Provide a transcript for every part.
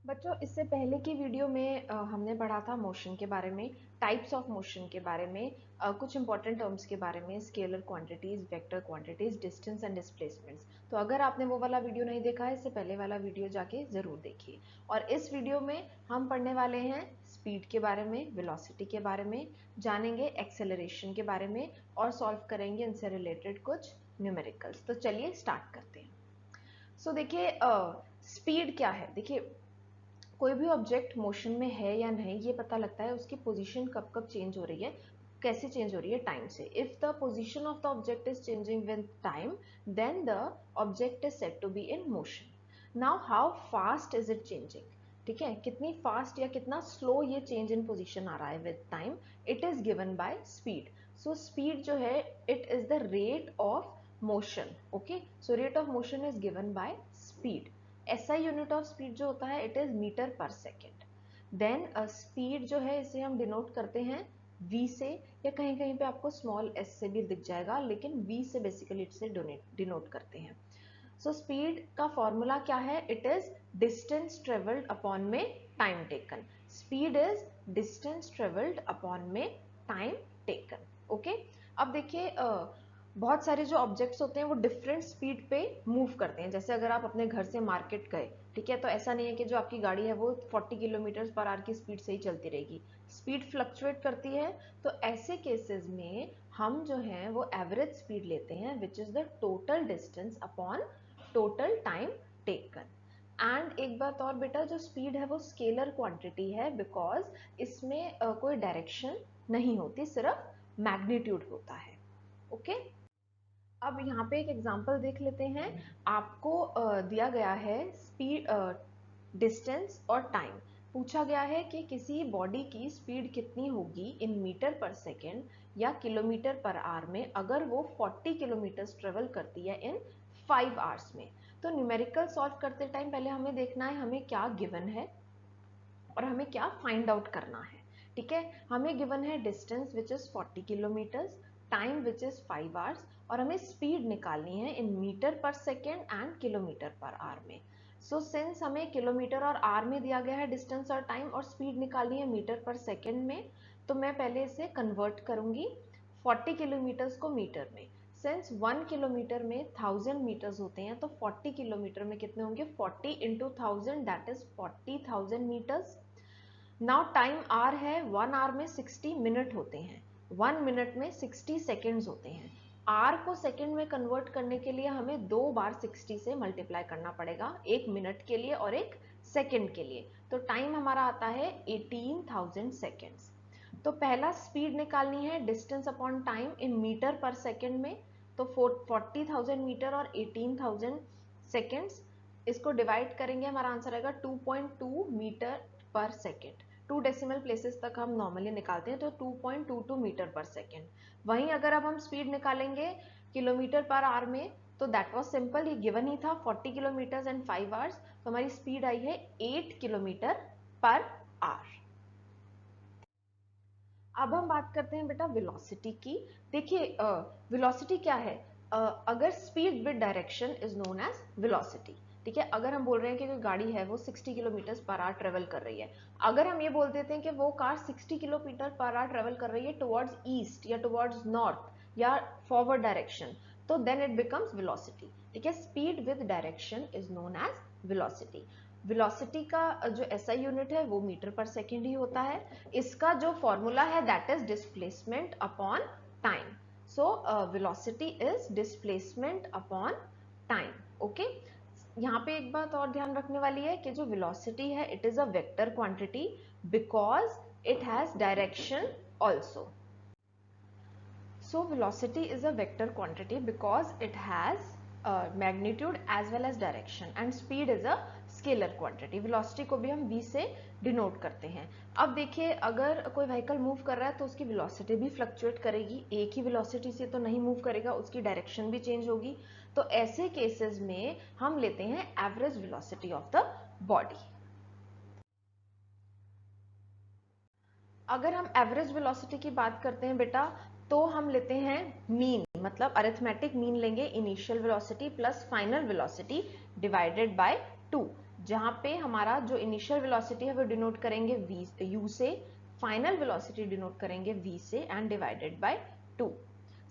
बच्चों, इससे पहले की वीडियो में हमने पढ़ा था मोशन के बारे में, टाइप्स ऑफ मोशन के बारे में, कुछ इंपॉर्टेंट टर्म्स के बारे में, scalar quantities, vector quantities, distance and displacements. तो अगर आपने वो वाला वीडियो नहीं देखा है, इससे पहले वाला वीडियो जाके जरूर देखिए। और इस वीडियो में हम पढ़ने वाले हैं स्पीड के बारे में, वेलोसिटी के बारे में, जानेंगे एक्सेलरेशन के बारे में और सॉल्व करेंगे इनसे रिलेटेड कुछ न्यूमेरिकल्स। तो चलिए स्टार्ट करते हैं। सो देखिए, स्पीड क्या है। देखिए, कोई भी ऑब्जेक्ट मोशन में है या नहीं ये पता लगता है उसकी पोजीशन कब कब चेंज हो रही है, कैसे चेंज हो रही है, टाइम से। If the position of the object is changing with time, then the object is said to be in motion. Now how fast is it changing, ठीक है, कितनी फास्ट या कितना स्लो ये चेंज इन पोजीशन आ रहा है with time, it is given by speed. So speed जो है, it is the rate of motion. Okay, so rate of motion is given by speed. SI unit of speed जो होता है, it is metre per second. Then speed जो है, इसे हम denote करते हैं V से, या कहीं कहीं पे आपको स्मॉल s से भी दिख जाएगा, लेकिन V से बेसिकली इसे डिनोट करते हैं। सो स्पीड का फॉर्मूला क्या है? It is distance travelled upon में time taken. Speed is distance travelled upon में टाइम टेकन। ओके, अब देखिए, बहुत सारे जो ऑब्जेक्ट्स होते हैं वो डिफरेंट स्पीड पे मूव करते हैं। जैसे अगर आप अपने घर से मार्केट गए, ठीक है, तो ऐसा नहीं है कि जो आपकी गाड़ी है वो 40 किलोमीटर पर आवर की स्पीड से ही चलती रहेगी, स्पीड फ्लक्चुएट करती है। तो ऐसे केसेस में हम जो है वो एवरेज स्पीड लेते हैं, which is the total distance upon total time taken. And एक बात और बेटा, जो स्पीड है वो स्केलर क्वांटिटी है, बिकॉज इसमें कोई डायरेक्शन नहीं होती, सिर्फ मैग्नीट्यूड होता है। ओके, अब यहाँ पे एक एग्जांपल देख लेते हैं। आपको दिया गया है स्पीड, डिस्टेंस और टाइम। पूछा गया है कि किसी बॉडी की स्पीड कितनी होगी इन मीटर पर सेकेंड या किलोमीटर पर आवर में अगर वो 40 किलोमीटर ट्रेवल करती है इन 5 आवर्स में। तो न्यूमेरिकल सॉल्व करते टाइम पहले हमें देखना है हमें क्या गिवन है और हमें क्या फाइंड आउट करना है। ठीक है, हमें गिवन है distance which is 40 kilometres, time which is 5 hours, और हमें स्पीड निकालनी है इन meter per second and kilometre per our में। सो सिंस हमें किलोमीटर और आवर में दिया गया है डिस्टेंस और टाइम, और स्पीड निकालनी है मीटर पर सेकेंड में, तो मैं पहले इसे कन्वर्ट करूंगी 40 किलोमीटर्स को मीटर में। सिंस 1 किलोमीटर में 1000 मीटर्स होते हैं, तो 40 किलोमीटर में कितने होंगे? 40 into 1000, that is 40,000 meters. Now time are है, 1 आवर में 60 मिनट होते हैं, 1 मिनट में 60 सेकेंड्स होते हैं। आर को सेकेंड में कन्वर्ट करने के लिए हमें 2 बार 60 से मल्टीप्लाई करना पड़ेगा, एक मिनट के लिए और एक सेकेंड के लिए। तो टाइम हमारा आता है 18,000 सेकेंड्स। तो पहला स्पीड निकालनी है distance upon time in meter per second में। तो 40,000 मीटर और 18,000 सेकेंड्स, इसको डिवाइड करेंगे, हमारा आंसर आएगा 2.2 metre per second. 2 decimal places तक हम नॉर्मली निकालते हैं, तो 2.22 मीटर पर सेकेंड। वहीं अगर अब हम स्पीड निकालेंगे किलोमीटर पर आवर में, तो दैट वाज सिंपल, ये गिवन ही था 40 किलोमीटर एंड 5 आवर्स। तो हमारी स्पीड आई है 8 किलोमीटर पर आवर। अब हम बात करते हैं बेटा वेलोसिटी की। देखिए, वेलोसिटी क्या है? अगर speed with direction is known as velocity. ठीक है, अगर हम बोल रहे हैं कि कोई गाड़ी है वो 60 किलोमीटर पर आवर ट्रेवल कर रही है, अगर हम ये बोल देते हैं कि वो car 60 kilometer per hour travel कर रही है टुवर्ड्स ईस्ट या टुवर्ड्स नॉर्थ या फॉरवर्ड डायरेक्शन, तो देन इट बिकम्स वेलोसिटी। ठीक है, speed with direction is known as velocity. Velocity का जो एसआई यूनिट है वो मीटर पर सेकेंड ही होता है। इसका जो फॉर्मूला है that is displacement upon time. So velocity is displacement upon time. Okay, यहाँ पे एक बात और ध्यान रखने वाली है कि जो वेलोसिटी है it is a vector quantity because it has direction also. So velocity is a vector quantity because it has magnitude as well as direction, and speed is a scalar quantity. velocity को भी हम v से denote करते हैं। अब देखिए, अगर कोई व्हीकल मूव कर रहा है तो उसकी वेलोसिटी भी फ्लक्चुएट करेगी, एक ही वेलोसिटी से तो नहीं मूव करेगा, उसकी डायरेक्शन भी चेंज होगी। तो ऐसे केसेस में हम लेते हैं average velocity of the body. अगर हम एवरेज वेलोसिटी की बात करते हैं बेटा, तो हम लेते हैं मीन, मतलब अरिथमेटिक मीन लेंगे, initial velocity plus final velocity divided by 2, जहां पे हमारा जो इनिशियल वेलोसिटी है वो डिनोट करेंगे u से, फाइनल वेलोसिटी डिनोट करेंगे v से and divided by 2।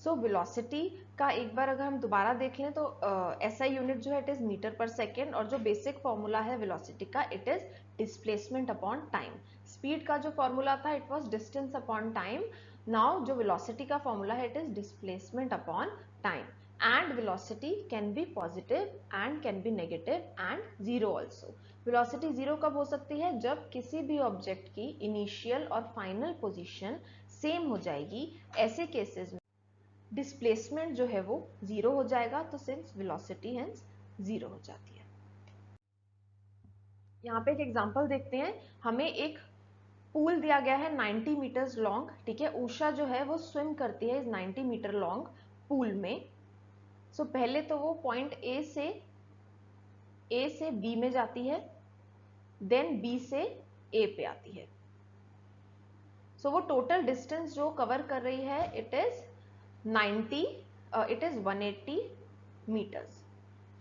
So velocity का एक बार अगर हम दोबारा देख लें तो SI यूनिट जो है it is metre per second, और जो बेसिक फॉर्मूला है वेलोसिटी का it is displacement upon time. Speed का जो फॉर्मूला था it was distance upon time. Now जो वेलोसिटी का फॉर्मूला है it is displacement upon time, and velocity can be positive and can be negative and zero also। velocity zero कब हो सकती है? जब किसी भी ऑब्जेक्ट की इनिशियल और फाइनल पोजीशन सेम हो जाएगी, ऐसे केसेस में डिस्प्लेसमेंट जो है वो जीरो हो जाएगा, तो सिंस वेलोसिटी हेंस जीरो हो जाती है। यहाँ पे एक एग्जांपल देखते हैं। हमें एक पूल दिया गया है 90 मीटर्स लॉन्ग, ठीक है। उषा जो है वो स्विम करती है इस 90 मीटर लॉन्ग पूल में। सो पहले तो वो पॉइंट ए से बी में जाती है, देन बी से ए पे आती है। सो वो टोटल डिस्टेंस जो कवर कर रही है it is 180 metres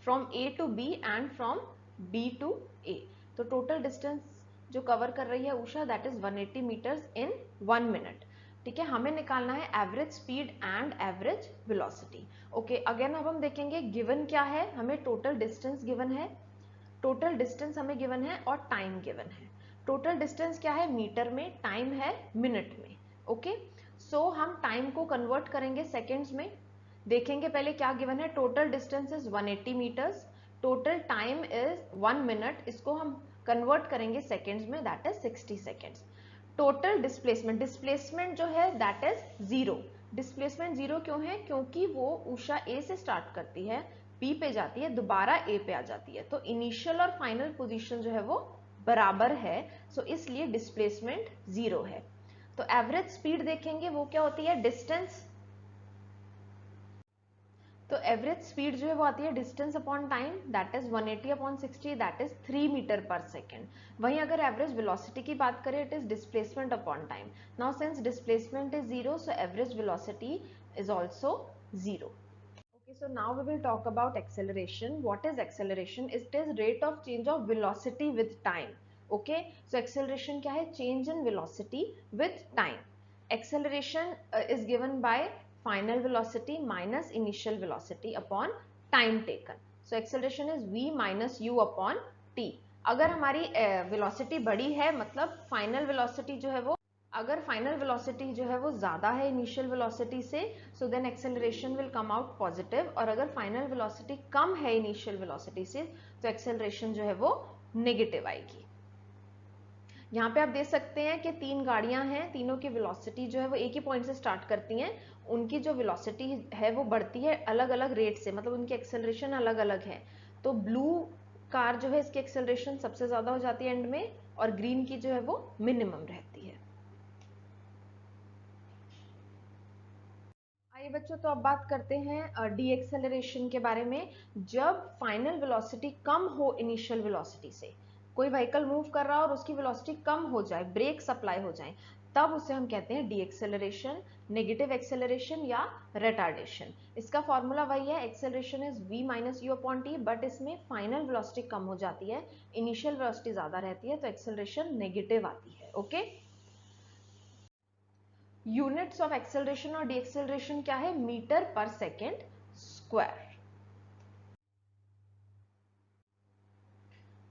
from A to B and from B to A. तो टोटल डिस्टेंस जो कवर कर रही है Usha that is 180 metres in 1 minute, ठीक है। हमें निकालना है average speed and average velocity. Okay, again अब हम देखेंगे गिवन क्या है। हमें टोटल डिस्टेंस गिवन है, टोटल डिस्टेंस हमें गिवन है और टाइम गिवन है। टोटल डिस्टेंस क्या है? मीटर में, टाइम है मिनट में। ओके, सो हम टाइम को कन्वर्ट करेंगे सेकेंड्स में। देखेंगे पहले क्या गिवन है। Total distance is 180 meters, total time is 1 minute, इसको हम कन्वर्ट करेंगे सेकेंड्स में that is 60 seconds. Total displacement, displacement जो है that is zero. Displacement zero क्यों है? क्योंकि वो उषा ए से स्टार्ट करती है, बी पे जाती है, दोबारा ए पे आ जाती है, तो इनिशियल और फाइनल पोजीशन जो है वो बराबर है, सो इसलिए डिस्प्लेसमेंट जीरो है। तो एवरेज स्पीड देखेंगे वो क्या होती है? डिस्टेंस। तो एवरेज स्पीड जो है वो आती है distance upon time that is 180 upon 60 that is 3 meter per second. वहीं अगर एवरेज वेलोसिटी की बात करें it is displacement upon time. Now since displacement is zero so average velocity is also zero. Okay, so now we will talk about acceleration. What is acceleration? It is rate of change of velocity with time. Okay, so acceleration क्या है? Change in velocity with time. Acceleration is given by final velocity minus initial velocity upon time taken. So acceleration is v minus u upon t. अगर हमारी velocity बड़ी है मतलब final velocity जो है वो, अगर फाइनल वेलोसिटी जो है वो ज्यादा है इनिशियल वेलोसिटी से, so then acceleration will come out positive, और अगर फाइनल वेलोसिटी कम है इनिशियल वेलोसिटी से तो एक्सेलरेशन जो है वो नेगेटिव आएगी। यहाँ पे आप देख सकते हैं कि 3 गाड़ियां हैं, तीनों की वेलोसिटी जो है वो एक ही पॉइंट से स्टार्ट करती हैं। उनकी जो वेलोसिटी है वो बढ़ती है अलग अलग रेट से, मतलब उनकी एक्सेलरेशन अलग अलग है। तो ब्लू कार जो है इसकी एक्सेलरेशन सबसे ज्यादा हो जाती है एंड में, और ग्रीन की जो है वो मिनिमम रहती है। आइए बच्चों, तो अब बात करते हैं डी एक्सेलरेशन के बारे में। जब फाइनल वेलोसिटी कम हो इनिशियल वेलोसिटी से, कोई व्हीकल मूव कर रहा हो और उसकी वेलोसिटी कम हो जाए, ब्रेक सप्लाई हो जाए, तब उसे हम कहते हैं डी एक्सेलरेशन, नेगेटिव एक्सेलरेशन या रिटार्डेशन। इसका फॉर्मूला वही है, acceleration is v minus you upon T, but इसमें फाइनल वेलोसिटी कम हो जाती है, इनिशियल वेलोसिटी ज्यादा रहती है, तो एक्सेलरेशन नेगेटिव आती है। ओके, यूनिट्स ऑफ एक्सेलरेशन और डीएक्सेलरेशन क्या है? Metre per second square.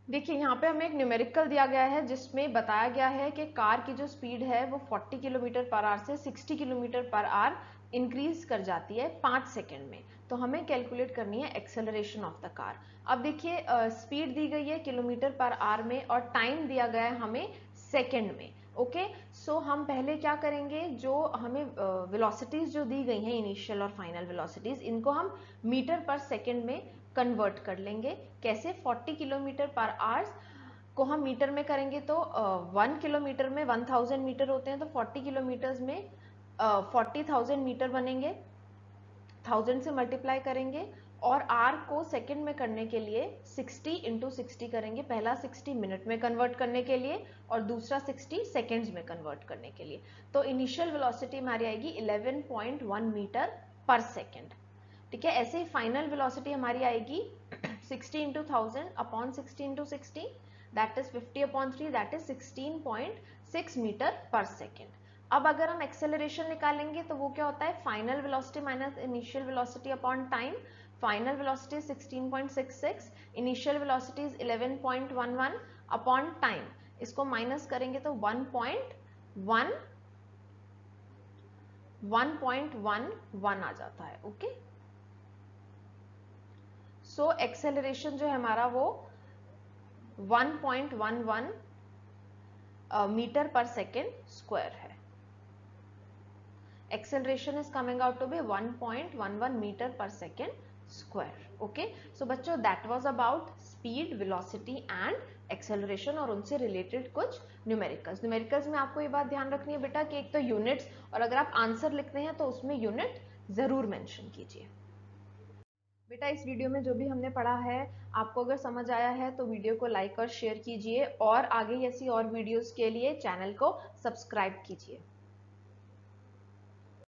देखिए यहाँ पे हमें एक न्यूमेरिकल दिया गया है जिसमें बताया गया है कि कार की जो स्पीड है वो 40 किलोमीटर पर आवर से 60 किलोमीटर पर आवर इंक्रीज कर जाती है 5 सेकेंड में। तो हमें कैलकुलेट करनी है एक्सेलरेशन ऑफ द कार। अब देखिए स्पीड दी गई है किलोमीटर पर आवर में और टाइम दिया गया है हमें सेकेंड में। ओके, सो हम पहले क्या करेंगे, जो हमें वेलोसिटीज जो दी गई हैं इनिशियल और फाइनल वेलोसिटीज, इनको हम मीटर पर सेकेंड में कन्वर्ट कर लेंगे। कैसे? 40 किलोमीटर पर आवर्स को हम मीटर में करेंगे तो 1 किलोमीटर में 1000 मीटर होते हैं, तो 40 किलोमीटर्स में 40,000 मीटर बनेंगे। 1000 से मल्टीप्लाई करेंगे और आर को सेकंड में करने के लिए 60 इंटू 60 करेंगे। पहला 60 मिनट में कन्वर्ट करने के लिए और दूसरा 60 सेकेंड्स में कन्वर्ट करने के लिए। तो इनिशियल वेलोसिटी हमारी आएगी 11.1 मीटर पर सेकेंड। ठीक है। ऐसे ही फाइनल वेलोसिटी हमारी आएगी 60 into 1000 upon 60 into 60, that is 50 upon 3, that is 16.6 meter per second. अब अगर हम एक्सेलरेशन निकालेंगे तो वो क्या होता है, final velocity minus initial velocity upon time. Final velocity 16.66, initial velocity 11.11 upon time. इसको माइनस करेंगे तो 1.11 आ जाता है। ओके, सो एक्सेलरेशन जो है हमारा वो 1.11 मीटर पर सेकेंड स्क्वायर है। Acceleration is coming out to be 1.11 meter per second square. Okay, so बच्चों that was about speed, velocity and acceleration और उनसे related कुछ न्यूमेरिकल्स। न्यूमेरिकल्स में आपको ये बात ध्यान रखनी है बेटा कि एक तो यूनिट्स, और अगर आप आंसर लिखते हैं तो उसमें यूनिट जरूर मेंशन कीजिए। बेटा इस वीडियो में जो भी हमने पढ़ा है आपको अगर समझ आया है तो वीडियो को लाइक और शेयर कीजिए, और आगे ऐसी और वीडियोस के लिए चैनल को सब्सक्राइब कीजिए।